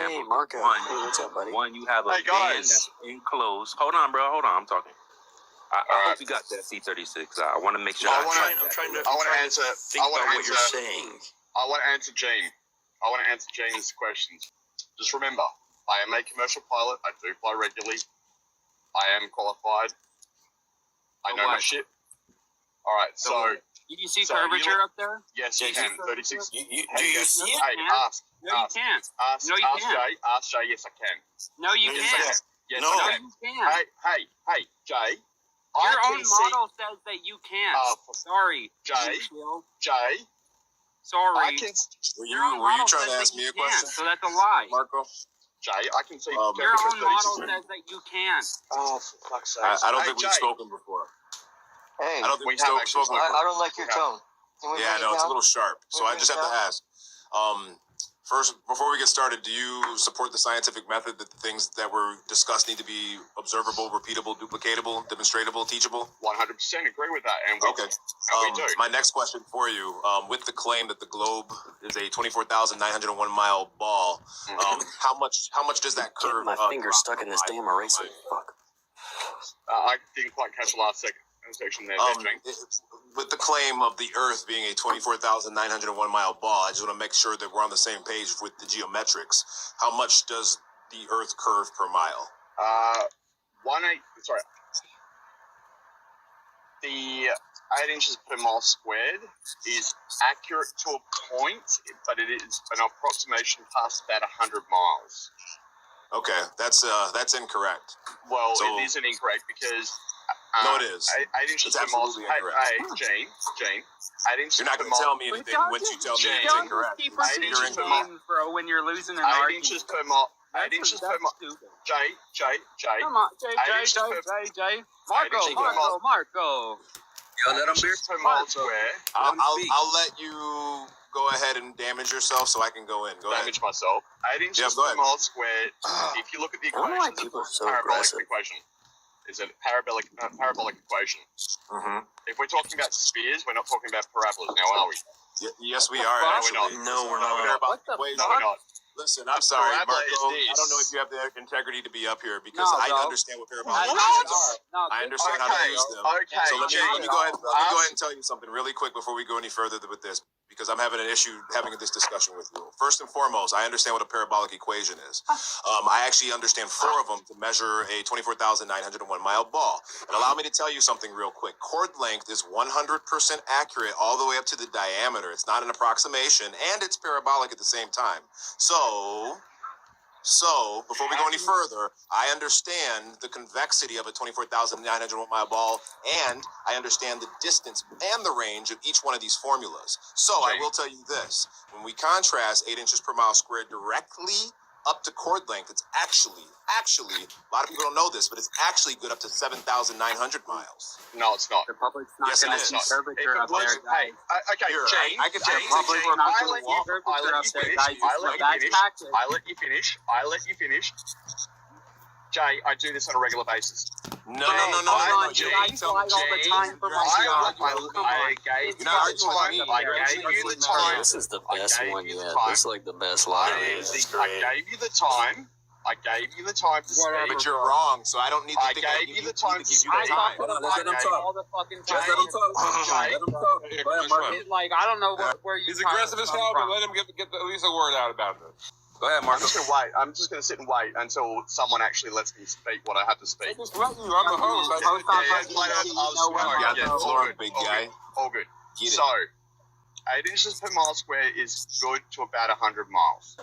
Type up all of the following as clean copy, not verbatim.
example. Hey, Marco. Hey, what's up, buddy? One, you have a van that's enclosed. Hold on, bro. Hold on. I'm talking. I hope you got that C36. I want to make sure. I want to answer what you're saying. I want to answer Gene. I want to answer Gene's questions. Just remember, I am a commercial pilot. I do fly regularly. I am qualified. I know my shit. All right, so... Can you see curvature up there? Yes, you can. 36. Do you see it? Hey, ask. No, you can't. Ask Jay. Ask Jay. Yes, I can. No, you can't. Yes, no, I can. you can't. Hey, Jay. Your own model says that you can't. Sorry. Jay. Sorry. Were you trying to ask me a question? So that's a lie. Marco? Jay, I can see. Your own model says that you can't. Oh, for fuck's sake. I don't think we've spoken before. Hey, I don't think we've spoken before. I don't like your tone. Yeah, no, it's a little sharp. So I just have to ask. First, before we get started, do you support the scientific method that the things that were discussed need to be observable, repeatable, duplicatable, demonstratable, teachable? 100% agree with that. And we do. My next question for you, with the claim that the globe is a 24,901 mile ball, how much does that curve? My finger's stuck in this damn eraser. Fuck. I didn't quite catch the last section there. With the claim of the Earth being a 24,901 mile ball, I just want to make sure that we're on the same page with the geometrics. How much does the Earth curve per mile? The 8 inches per mile squared is accurate to a point, but it is an approximation past about 100 miles. Okay, that's incorrect. Well, it isn't incorrect because. No, it is. 8 inches per mile. Hey, Gene. 8 inches You're not going to tell me anything once you tell me it's incorrect. 8 inches per mile, bro. When you're losing an argument. 8 inches per mile. 8 inches per mile. Jay. Come on, Jay. Marco. Yo, let him be per mile square. I'll let you go ahead and damage yourself so I can go in. Go damage ahead. Myself. 8 inches per mile square. If you look at the equation, it's a parabolic equation. Is a parabolic equation. If we're talking about spheres, we're not talking about parabolas now, are we? Yes, we are. Actually. No, we're not. No, we're not. Listen, I'm sorry, Marco. I don't know if you have the integrity to be up here because I understand what parabolic equations are. I understand how to use them. Okay, so let me go ahead and tell you something really quick before we go any further with this, because I'm having an issue having this discussion with you. First and foremost, I understand what a parabolic equation is. I actually understand 4 of them to measure a 24,901 mile ball. And allow me to tell you something real quick. Chord length is 100% accurate all the way up to the diameter. It's not an approximation, and it's parabolic at the same time. So, before we go any further, I understand the convexity of a 24,901 mile ball, and I understand the distance and the range of each one of these formulas. So, I will tell you this. When we contrast 8 inches per mile squared directly up to chord length, it's actually, a lot of people don't know this, but it's actually good up to 7,900 miles. No, it's not. The public's not going to see curvature up there, guys. Okay, Jane. I can tell I let you finish. Jay, I do this on a regular basis. No. I gave you the time. This is the best one yet. This is like the best line. I gave you the time. To speak. But you're wrong, so I don't need to I gave you the time to speak. Let him talk. Like, I don't know where you. He's aggressive as hell, but let him get at least a word out about it. Go ahead, Marco. I'm just going to sit and wait until someone actually lets me speak what I have to speak. I'm the host. You got the floor, big guy. All good. So, 8 inches per mile square is good to about 100 miles.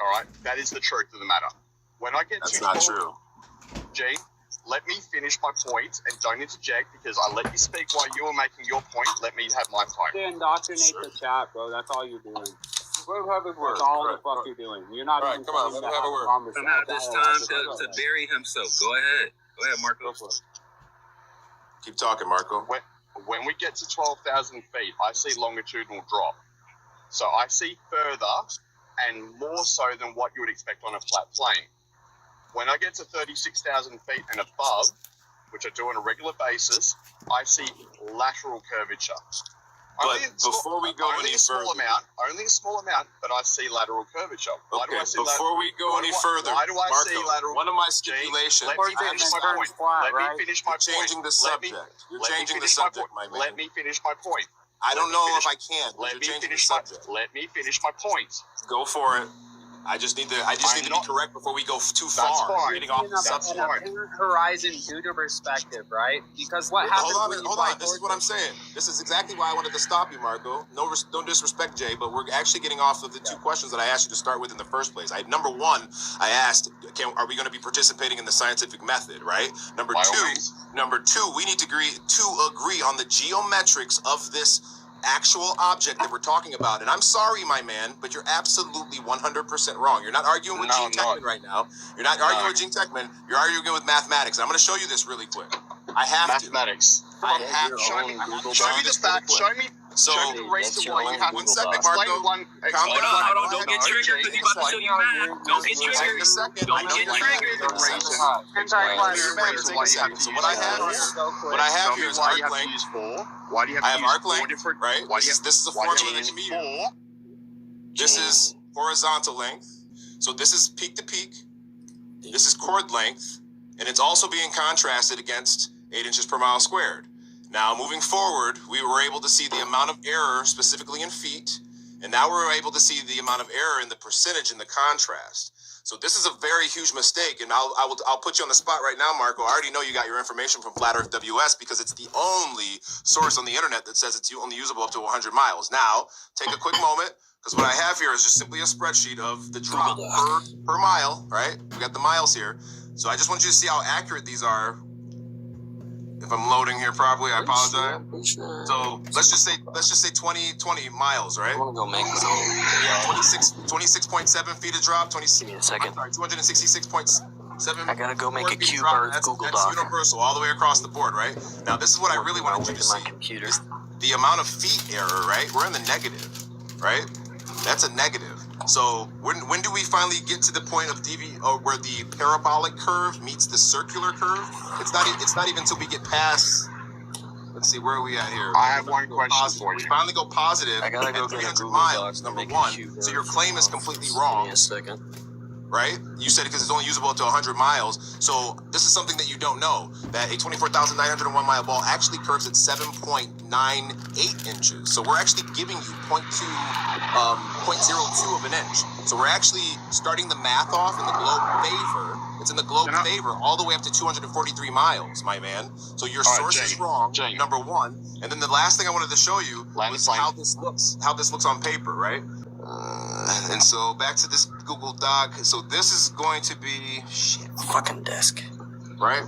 All right? That is the truth of the matter. When I get That's not true. Gene, let me finish my point and don't interject because I let you speak while you were making your point. Let me have my time. To indoctrinate the chat, bro. That's all you're doing. Let him have his word. That's all the fuck you're doing. You're not even come on, let him have a word. Now it's time to bury himself. Go ahead, Marco. Keep talking, Marco. When we get to 12,000 feet, I see longitudinal drop. So I see further and more so than what you would expect on a flat plane. When I get to 36,000 feet and above, which I do on a regular basis, I see lateral curvature. But before we go only any a small further, amount, but I see lateral curvature. Why do I see before we go any further, why do I Marco, see lateral? one of my James, stipulations. let me finish my point. Let me finish my point. Changing the subject. You're changing the subject, my man. Let me finish my point. I don't know if I can. Let me Changing the finish subject. Let me finish my point. Go for it. I just need to be correct before we go too far. That's fine. Getting off the And subject. a parent horizon due to perspective, right? Because what happens when you Hold on. This is what I'm saying. This is exactly why I wanted to stop you, Marco. No disrespect, Jay, but we're actually getting off of the two questions that I asked you to start with in the first place. Number one, I asked, are we going to be participating in the scientific method, right? Number two, we need to agree on the geometrics of this actual object that we're talking about. And I'm sorry, my man, but you're absolutely 100% wrong. You're not arguing with Gene Techman right now. You're not arguing with Gene Techman. You're arguing with mathematics. And I'm going to show you this really quick. I have mathematics. I have to. Show me the fact. Show me. So, show me the reason why you have 1 second, explain Marco. one. Hold on. Don't get triggered because he's about to show you math. Don't get triggered. Don't get triggered. So what I have here is why you arc have to length. use 4. Why do you have I to have use arc 4 length, different? right? This is a formula that can be used. 4? This is horizontal length. So this is peak to peak. This is chord length. And it's also being contrasted against 8 inches per mile squared. Now, moving forward, we were able to see the amount of error specifically in feet. And now we're able to see the amount of error in the percentage in the contrast. So this is a very huge mistake. And I'll put you on the spot right now, Marco. I already know you got your information from Flat Earth WS because it's the only source on the internet that says it's only usable up to 100 miles. Now, take a quick moment. Because what I have here is just simply a spreadsheet of the drop per mile, right? We got the miles here. So I just want you to see how accurate these are. If I'm loading here properly, I apologize. So let's just say 20 miles, right? I'm gonna go make my own. 26.7 feet of drop. Give me a second. 266.7. I gotta go make a Q drop. Bird Google That's Doc. universal all the way across the board, right? Now this is what I really wanted you to see. Computer. Is the amount of feet error, right? We're in the negative, right? That's a negative. So when do we finally get to the point of where the parabolic curve meets the circular curve? It's not even until we get past. Let's see, where are we at here? I have one question for you. We finally go positive I gotta go at get a 300 Google miles, Doc to number make a one. Q So your Bird. claim is completely Give wrong, me a second. right? You said it because it's only usable up to 100 miles. So this is something that you don't know, that a 24,901 mile ball actually curves at 7.98 inches. So we're actually giving you 0.02 of an inch. So we're actually starting the math off in the globe favor. It's in the globe favor all the way up to 243 miles, my man. So your source is wrong, number one. And then the last thing I wanted to show you was how this looks on paper, right? And so back to this Google Doc. So this is going to be Fucking desk. right?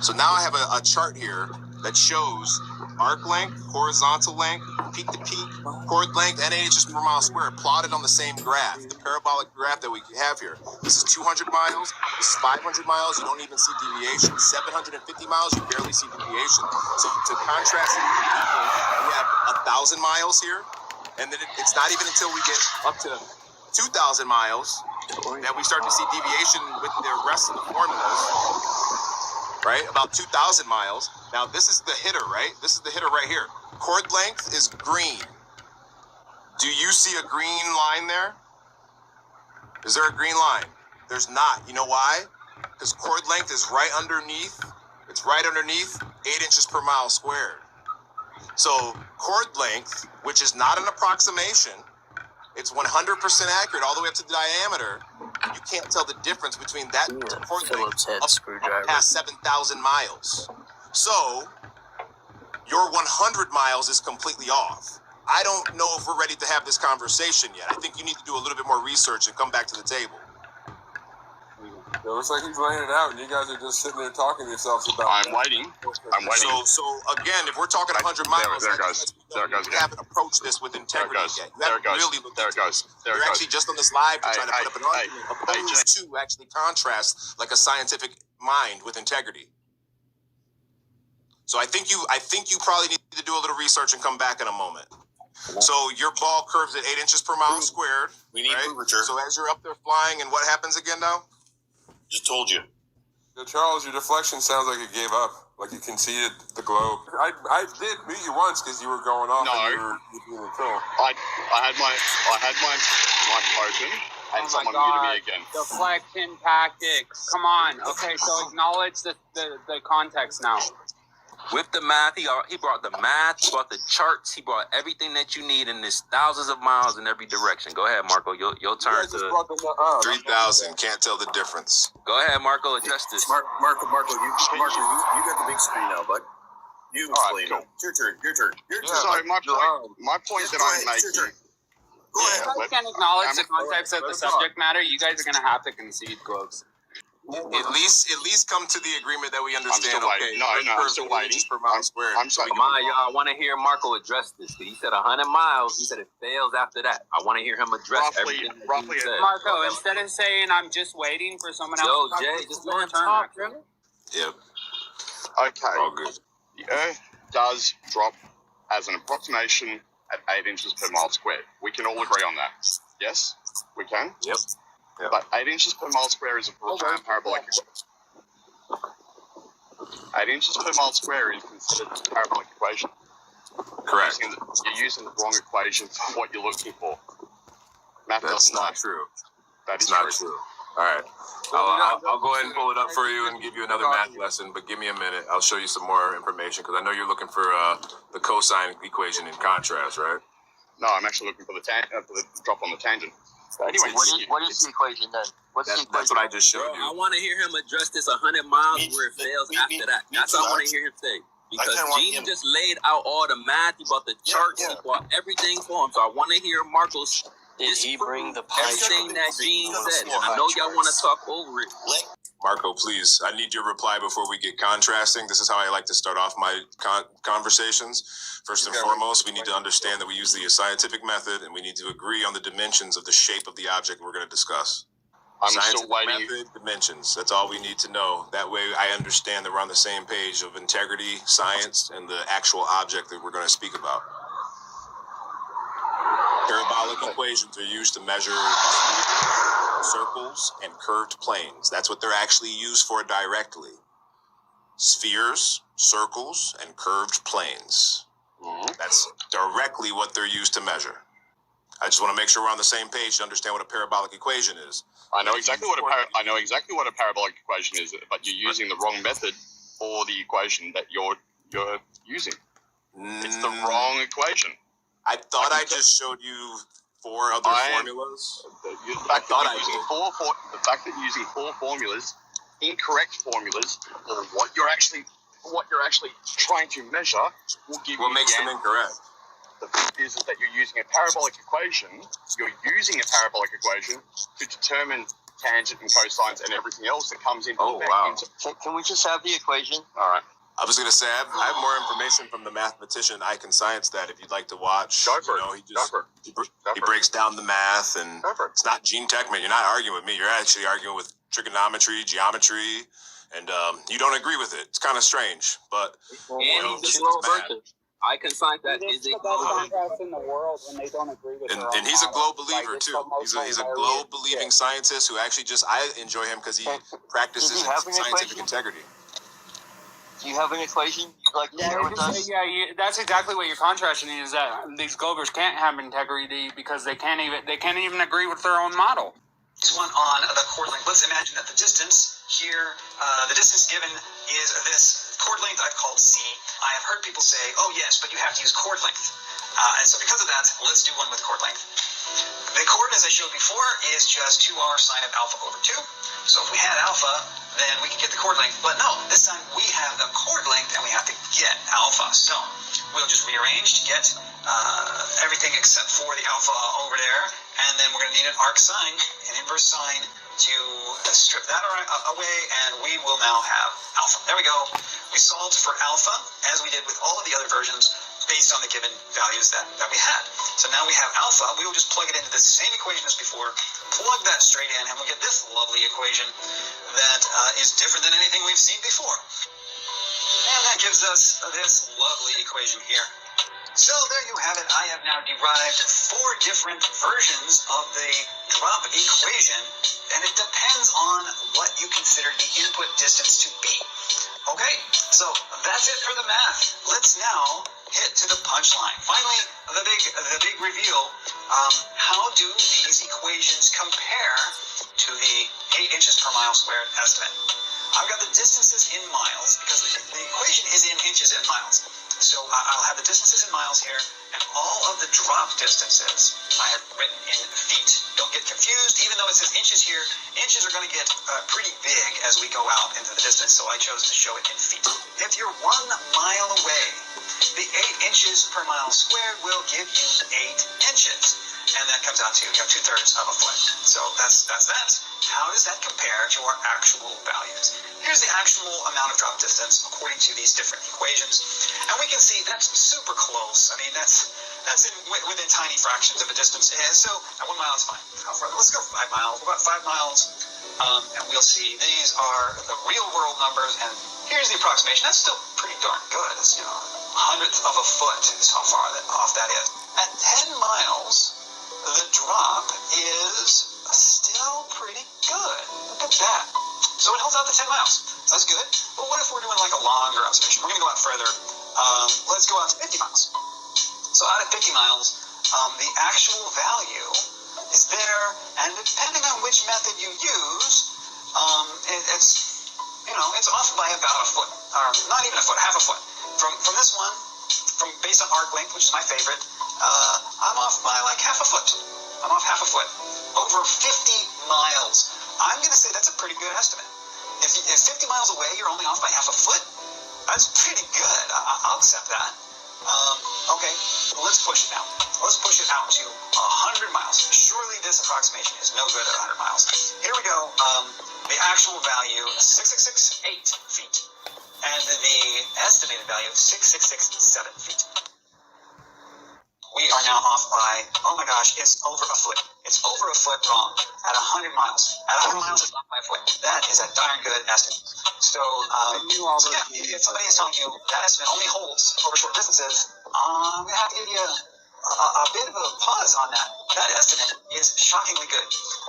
So now I have a chart here that shows arc length, horizontal length, peak to peak, chord length, and inches per mile squared plotted on the same graph, the parabolic graph that we have here. This is 200 miles. This is 500 miles. You don't even see deviation. 750 miles, you barely see deviation. So to contrast it, we have 1,000 miles here. And then it's not even until we get up to 2,000 miles that we start to see deviation with the rest of the formulas, right? About 2,000 miles. Now, this is the hitter, right? This is the hitter right here. Chord length is green. Do you see a green line there? Is there a green line? There's not. You know why? Because chord length is right underneath. It's right underneath 8 inches per mile squared. So chord length, which is not an approximation, it's 100% accurate all the way up to the diameter. You can't tell the difference between that chord Phillips head length up screwdriver. past 7,000 miles. So your 100 miles is completely off. I don't know if we're ready to have this conversation yet. I think you need to do a little bit more research and come back to the table. It looks like he's laying it out, and you guys are just sitting there talking to yourselves about I'm waiting. So again, if we're talking 100 miles, There it goes. You haven't approached this with integrity yet. You There haven't it goes. really looked There it into goes. it. There You're it actually goes. just on this live to Hey, try to put up an hey, argument hey, opposed to actually contrast like a scientific mind with integrity. So I think you probably need to do a little research and come back in a moment. So your ball curves at 8 inches per mile squared. We need right? curvature. So as you're up there flying, and what happens again now? Just told you. Charles, your deflection sounds like it gave up. Like you conceded the globe. I did beat you once because you were going off No. and you were being a troll. I had my mic open and someone muted me again. Deflection tactics. Come on. Okay, so acknowledge the context now. With the math, he brought the math, he brought the charts, he brought everything that you need in this thousands of miles in every direction. Go ahead, Marco. Your turn to 3,000. Can't tell the difference. go ahead, Marco. Address this. Marco, you got the big screen now, bud. You explain. Cool. Your turn. So my point that I'm making. Go If ahead. you guys can acknowledge the context of the subject matter, you guys are going to have to concede, Globes. At least come to the agreement that we understand. I'm still waiting. No, I'm still waiting. Per mile squared. I'm sorry. Come on, y'all. I want to hear Marco address this. He said 100 miles. He said it fails after that. I want to hear him address everything that roughly he said. Marco, instead of saying I'm just waiting for someone else Yo, to talk, Jay, just let him turn, talk, actually. Yep. Okay. All good. The Earth does drop as an approximation at 8 inches per mile squared. We can all agree on that. Yes, we can. Yep. But 8 inches per mile square is a parabolic. 8 inches per mile square is considered a parabolic equation. Correct. You're using the wrong equation for what you're looking for. Math That's doesn't lie. not true. That is That's not true. All right. I'll go ahead and pull it up for you and give you another math lesson, but give me a minute. I'll show you some more information because I know you're looking for the cosine equation in contrast, right? No, I'm actually looking for the drop on the tangent. So anyway, What is the equation then? That's what I just showed Bro, you. I want to hear him address this 100 miles where it fails after that. That's what I want to hear him say. Because Gene just laid out all the math. He brought the charts. He brought everything for him. So I want to hear Marco's. Did he bring the pie everything chart? that Gene said? And I know y'all want to talk over it. Marco, please, I need your reply before we get contrasting. This is how I like to start off my conversations. First and foremost, we need to understand that we use the scientific method, and we need to agree on the dimensions of the shape of the object we're going to discuss. I'm still Scientific waiting. method, dimensions. That's all we need to know. That way I understand that we're on the same page of integrity, science, and the actual object that we're going to speak about. Parabolic equations are used to measure circles and curved planes. That's what they're actually used for directly. Spheres, circles, and curved planes. That's directly what they're used to measure. I just want to make sure we're on the same page to understand what a parabolic equation is. I know exactly what a parabolic equation is, but you're using the wrong method for the equation that you're using. It's the wrong equation. I thought I just showed you 4 other formulas. The fact that you're using 4 formulas, incorrect formulas, for what you're actually trying to measure, will give What you makes the them answer. incorrect? The fact is that you're using a parabolic equation. You're using a parabolic equation to determine tangent and cosines and everything else that comes into Oh, effect. wow. Can we just have the equation? All right. I was going to say, I have more information from the mathematician I Can Science that if you'd like to watch. Go for it. He breaks down the math, and it's not Gene Techman. You're not arguing with me. You're actually arguing with trigonometry, geometry, and you don't agree with it. It's kind of strange, but And this he's is a globe math. person. I can sign that It's is a the best globe. contrast in the world when they don't agree with their own And he's a model. globe believer Like, it's too. the most He's a hilarious globe believing shit. scientist who actually I enjoy him because he practices Does he have an scientific equation? integrity. Do you have an equation you'd like to share with us? That's exactly what you're contrasting is that these Globers can't have integrity because they can't even agree with their own model. This one on the chord length. Let's imagine that the distance here, the distance given is this chord length I've called C. I have heard people say, oh yes, but you have to use chord length. And so because of that, let's do one with chord length. The chord, as I showed before, is just 2r sine of alpha over 2. So if we had alpha, then we could get the chord length. But no, this time we have the chord length and we have to get alpha. So we'll just rearrange to get everything except for the alpha over there. And then we're going to need an arc sine, an inverse sine, to strip that away. And we will now have alpha. There we go. We solved for alpha, as we did with all of the other versions, based on the given values that we had. So now we have alpha. We will just plug it into the same equation as before, plug that straight in, and we'll get this lovely equation that is different than anything we've seen before. And that gives us this lovely equation here. So there you have it. I have now derived 4 different versions of the drop equation, and it depends on what you consider the input distance to be. Okay, so that's it for the math. Let's now hit to the punchline. Finally, the big reveal. How do these equations compare to the 8 inches per mile squared estimate? I've got the distances in miles because the equation is in inches and miles. So I'll have the distances in miles here, and all of the drop distances I have written in feet. Don't get confused, even though it says inches here, inches are going to get pretty big as we go out into the distance, so I chose to show it in feet. If you're 1 mile away, the 8 inches per mile squared will give you 8 inches. And that comes out to 2/3 of a foot. So that's that. How does that compare to our actual values? Here's the actual amount of drop distance according to these different equations. And we can see that's super close. I mean, that's within tiny fractions of a distance. And so at 1 mile is fine. How far? Let's go 5 miles. About 5 miles. And we'll see these are the real world numbers. And here's the approximation. That's still pretty darn good. It's, hundredth of a foot is how far off that is. At 10 miles, the drop is still pretty good. Look at that. So it holds out to 10 miles. So that's good. But what if we're doing like a longer observation? We're going to go out further. Let's go out to 50 miles. So out at 50 miles, the actual value is there. And depending on which method you use, it's off by about a foot. Or not even a foot, half a foot. From this one, based on arc length, which is my favorite, I'm off by like half a foot. I'm off half a foot. Over 50 miles. I'm going to say that's a pretty good estimate. If 50 miles away, you're only off by half a foot, that's pretty good. I'll accept that. Okay, well, let's push it now. Let's push it out to 100 miles. Surely this approximation is no good at 100 miles. Here we go. The actual value, 6,668 feet. And the estimated value, 6,667 feet. We are now off by, oh my gosh, it's over a foot. It's over a foot wrong at 100 miles. At 100 miles, it's off by a foot. That is a darn good estimate. So if somebody is telling you that estimate only holds over short distances, I'm going to have to give you a bit of a pause on that. That estimate is shockingly good.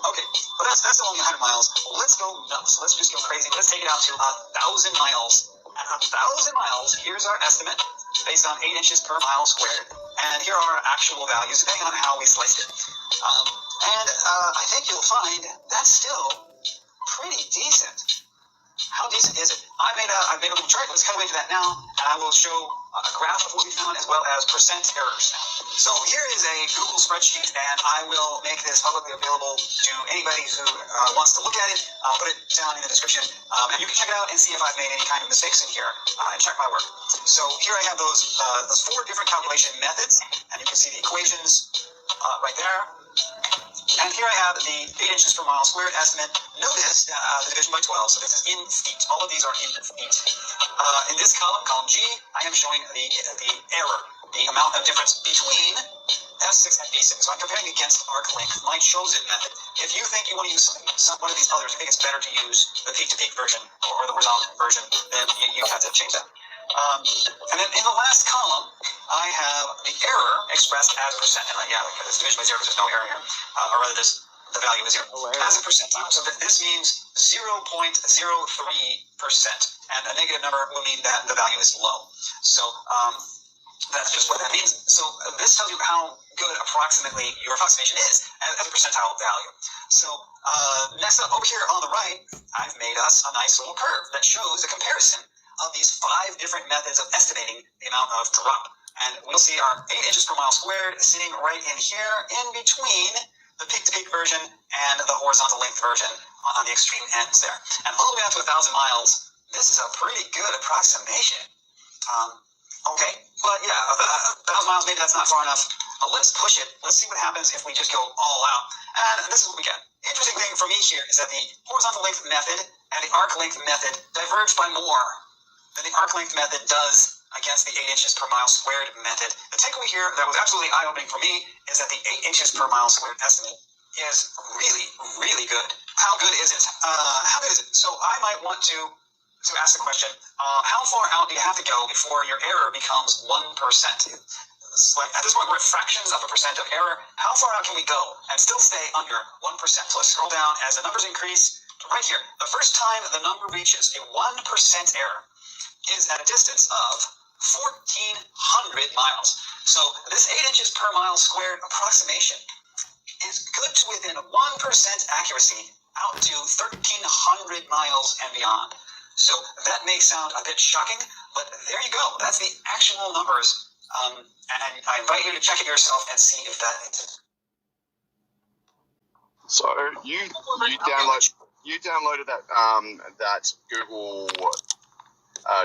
Okay, but that's only 100 miles. Let's go nuts. Let's just go crazy. Let's take it out to 1,000 miles. At 1,000 miles, here's our estimate based on 8 inches per mile squared. And here are our actual values, depending on how we sliced it. I think you'll find that's still pretty decent. How decent is it? I've made a little chart. Let's kind of into that now, and I will show a graph of what we found as well as percent errors. So here is a Google spreadsheet, and I will make this publicly available to anybody who wants to look at it. I'll put it down in the description, and you can check it out and see if I've made any kind of mistakes in here, and check my work. So here I have those 4 different calculation methods, and you can see the equations right there. And here I have the 8 inches per mile squared estimate. Notice the division by 12, so this is in feet. All of these are in feet. In this column G, I am showing the error, the amount of difference between F6 and B6. So I'm comparing against arc length, my chosen method. If you think you want to use one of these others, I think it's better to use the peak-to-peak version or the horizontal version, then you have to change that. And then in the last column, I have the error expressed as a percent. And it's division by 0 because there's no error here. Or rather, the value is 0 as a percentile. So this means 0.03%. And a negative number will mean that the value is low. So that's just what that means. So this tells you how good approximately your approximation is as a percentile value. So next up over here on the right, I've made us a nice little curve that shows a comparison of these 5 different methods of estimating the amount of drop. And we'll see our 8 inches per mile squared sitting right in here in between the peak-to-peak version and the horizontal length version on the extreme ends there. And all the way out to 1,000 miles, this is a pretty good approximation. Okay, but 1,000 miles, maybe that's not far enough. Let's push it. Let's see what happens if we just go all out. And this is what we get. Interesting thing for me here is that the horizontal length method and the arc length method diverge by more than the arc length method does against the 8 inches per mile squared method. The takeaway here that was absolutely eye-opening for me is that the 8 inches per mile squared estimate is really, really good. How good is it? So I might want to ask the question, how far out do you have to go before your error becomes 1%? at this point, we're at fractions of a percent of error. How far out can we go and still stay under 1%? So let's scroll down as the numbers increase to right here. The first time the number reaches a 1% error is at a distance of 1,400 miles. So this 8 inches per mile squared approximation is good to within 1% accuracy out to 1,300 miles and beyond. So that may sound a bit shocking, but there you go. That's the actual numbers. And I invite you to check it yourself and see if that is. So you downloaded that Google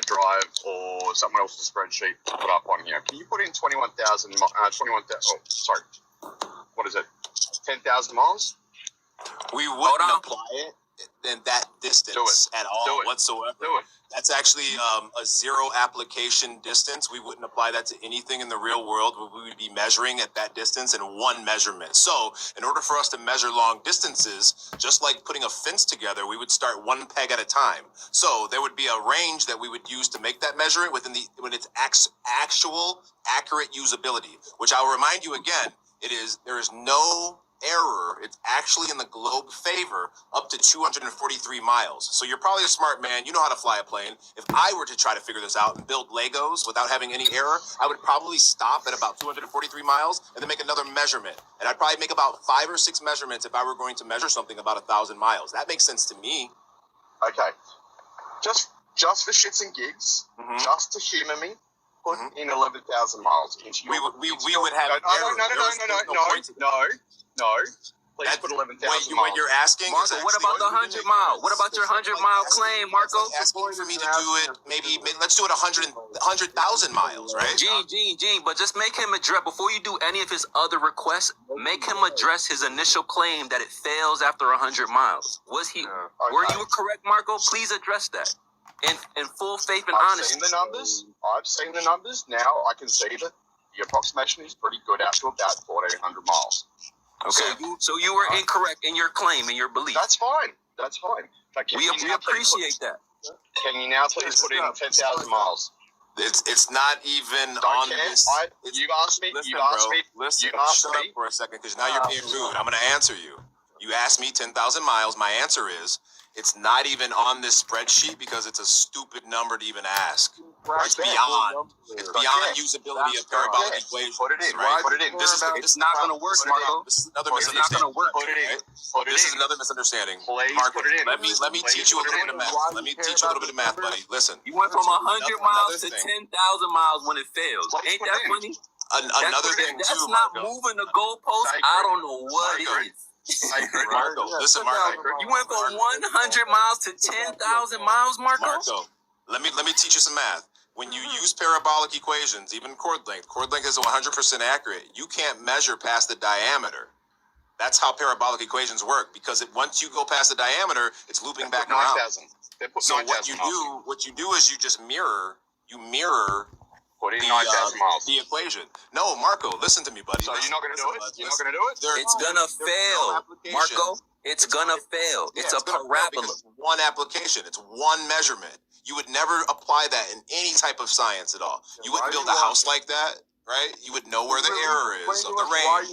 Drive or someone else's spreadsheet to put up on here. Can you put in 21,000? Oh, sorry. What is it? 10,000 miles? We wouldn't apply it in that distance at all whatsoever. Do it. That's actually a zero application distance. We wouldn't apply that to anything in the real world. We would be measuring at that distance in one measurement. So in order for us to measure long distances, just like putting a fence together, we would start one peg at a time. So there would be a range that we would use to make that measurement when it's actual accurate usability, which I'll remind you again, there is no error. It's actually in the globe favor up to 243 miles. So you're probably a smart man. You know how to fly a plane. If I were to try to figure this out and build Legos without having any error, I would probably stop at about 243 miles and then make another measurement. And I'd probably make about 5 or 6 measurements if I were going to measure something about 1,000 miles. That makes sense to me. Okay. Just for shits and gigs, just to humor me, put in 11,000 miles into your... We would have No. Please put 11,000 miles. What you're asking Marco, what about the 100 mile? What about your 100 mile claim, Marco? Asking for me to do it, maybe let's do it 100,000 miles, right? Gene, but just make him address, before you do any of his other requests, make him address his initial claim that it fails after 100 miles. Were you correct, Marco? Please address that. In full faith and honesty. I've seen the numbers. Now I can see that the approximation is pretty good out to about 1,400 miles. Okay. So you were incorrect in your claim and your belief. That's fine. We appreciate that. Can you now please put in 10,000 miles? It's not even on this. You asked me. Listen, You asked me. Listen, You asked shut me. up for a second, because now you're being rude. I'm going to answer you. You asked me 10,000 miles. My answer is it's not even on this spreadsheet because it's a stupid number to even ask. It's beyond usability of parabolic equations. Put it in. Right? Put it in. It's not going to work, Marco. This is another It's not going to work. Put it in. This is another misunderstanding. Please Marco, put it in. let me teach you a little bit of math. Let me teach you a little bit of math, buddy. Listen. You went from 100 miles to 10,000 miles when it fails. Ain't that funny? Another thing too. That's not moving the goalpost. I don't know what it is. Marco, listen, Marco. You went from 100 miles to 10,000 miles, Marco? Let me teach you some math. When you use parabolic equations, even chord length is 100% accurate. You can't measure past the diameter. That's how parabolic equations work, because once you go past the diameter, it's looping back around. So what you do is you just mirror Put in 9,000 miles. The equation. No, Marco, listen to me, buddy. So you're not going to do it? You're not going to do it? It's going to fail, Marco. It's going to fail. It's a parabola. It's one application. It's one measurement. You would never apply that in any type of science at all. You wouldn't build a house like that, right? You would know where the error is of the range.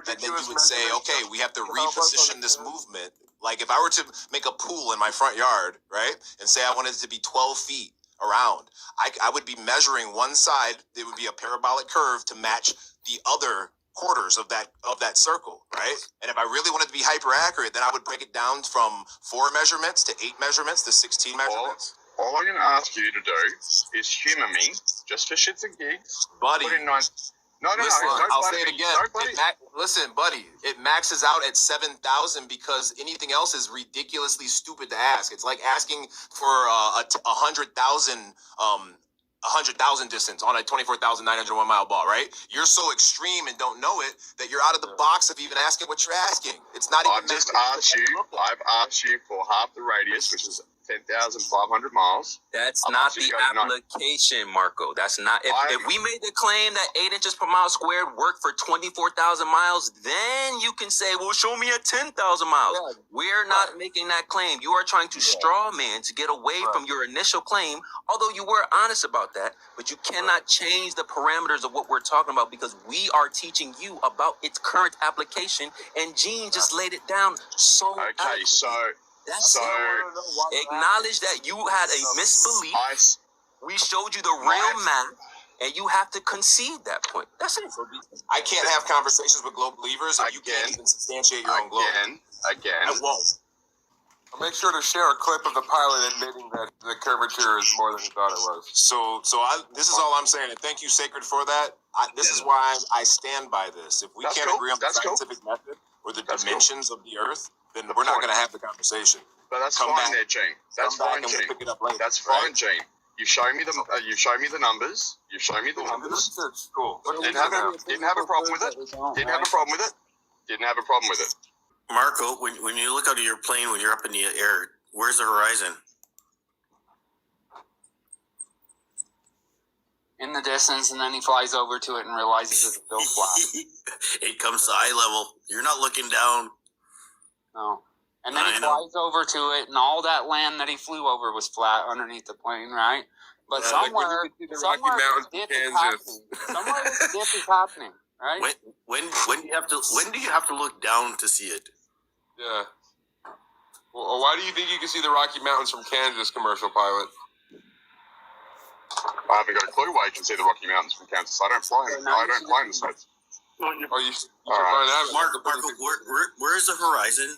And then you would say, okay, we have to reposition this movement. Like if I were to make a pool in my front yard, right, and say I wanted it to be 12 feet around, I would be measuring one side. It would be a parabolic curve to match the other quarters of that circle, right? And if I really wanted to be hyper accurate, then I would break it down from 4 measurements to 8 measurements to 16 measurements. All I'm going to ask you to do is humor me, just for shits and gigs. Buddy. Put in 9. No. I'll say it again. Listen, buddy, it maxes out at 7,000 because anything else is ridiculously stupid to ask. It's like asking for 100,000 distance on a 24,901 mile ball, right? You're so extreme and don't know it that you're out of the box of even asking what you're asking. It's not even. I've asked you for half the radius, which is 10,000 28,500 miles. That's I'm not asking the you to go to nine. application, Marco. That's not. If we made the claim that 8 inches per mile squared worked for 24,000 miles, then you can say, well, show me at 10,000 miles. Yeah. We're not making that claim. You are trying to straw man to get away from your initial claim, although you were honest about that, but you cannot change the parameters of what we're talking about because we are teaching you about its current application, and Gene just laid it down so Okay, eloquently. so That's it. Acknowledge that you had a misbelief. We showed you the real map, and you have to concede that point. That's it. I can't have conversations with globe believers if you can't even substantiate your own globe. Again. I won't. I'll make sure to share a clip of the pilot admitting that the curvature is more than he thought it was. This is all I'm saying, and thank you, Sacred, for that. This is why I stand by this. If we can't agree on the scientific method or the dimensions of the Earth, then we're not going to have the conversation. But that's fine there, Gene. That's fine, Gene. We'll pick it up later, that's fine, Gene. You show me the numbers. You show me the numbers. Cool. Didn't have a problem with it. Didn't have a problem with it. Didn't have a problem with it. Marco, when you look out of your plane when you're up in the air, where's the horizon? In the distance, and then he flies over to it and realizes it's still flat. It comes to eye level. You're not looking down. No. And then he flies over to it, and all that land that he flew over was flat underneath the plane, right? But somewhere this dip is happening. Somewhere this dip is happening, right? When do you have to look down to see it? Yeah. Well, why do you think you can see the Rocky Mountains from Kansas, commercial pilot? I haven't got a clue why you can see the Rocky Mountains from Kansas. I don't fly in the States. Marco, where's the horizon?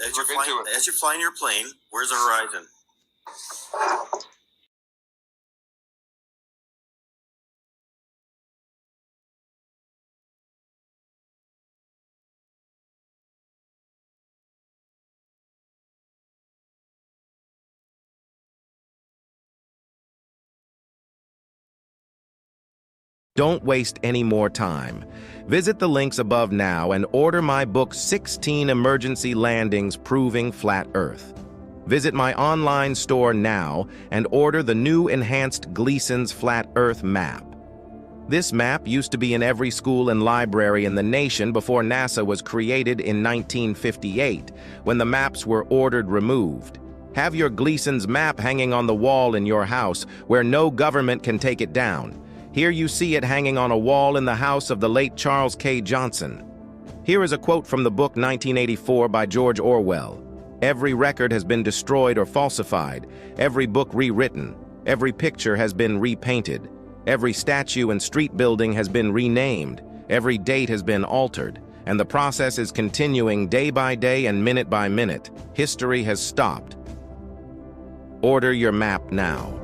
As you're flying your plane, where's the horizon? Don't waste any more time. Visit the links above now and order my book 16 Emergency Landings Proving Flat Earth. Visit my online store now and order the new enhanced Gleason's Flat Earth map. This map used to be in every school and library in the nation before NASA was created in 1958, when the maps were ordered removed. Have your Gleason's map hanging on the wall in your house where no government can take it down. Here you see it hanging on a wall in the house of the late Charles K. Johnson. Here is a quote from the book 1984 by George Orwell. Every record has been destroyed or falsified, every book rewritten, every picture has been repainted, every statue and street building has been renamed, every date has been altered, and the process is continuing day by day and minute by minute. History has stopped. Order your map now.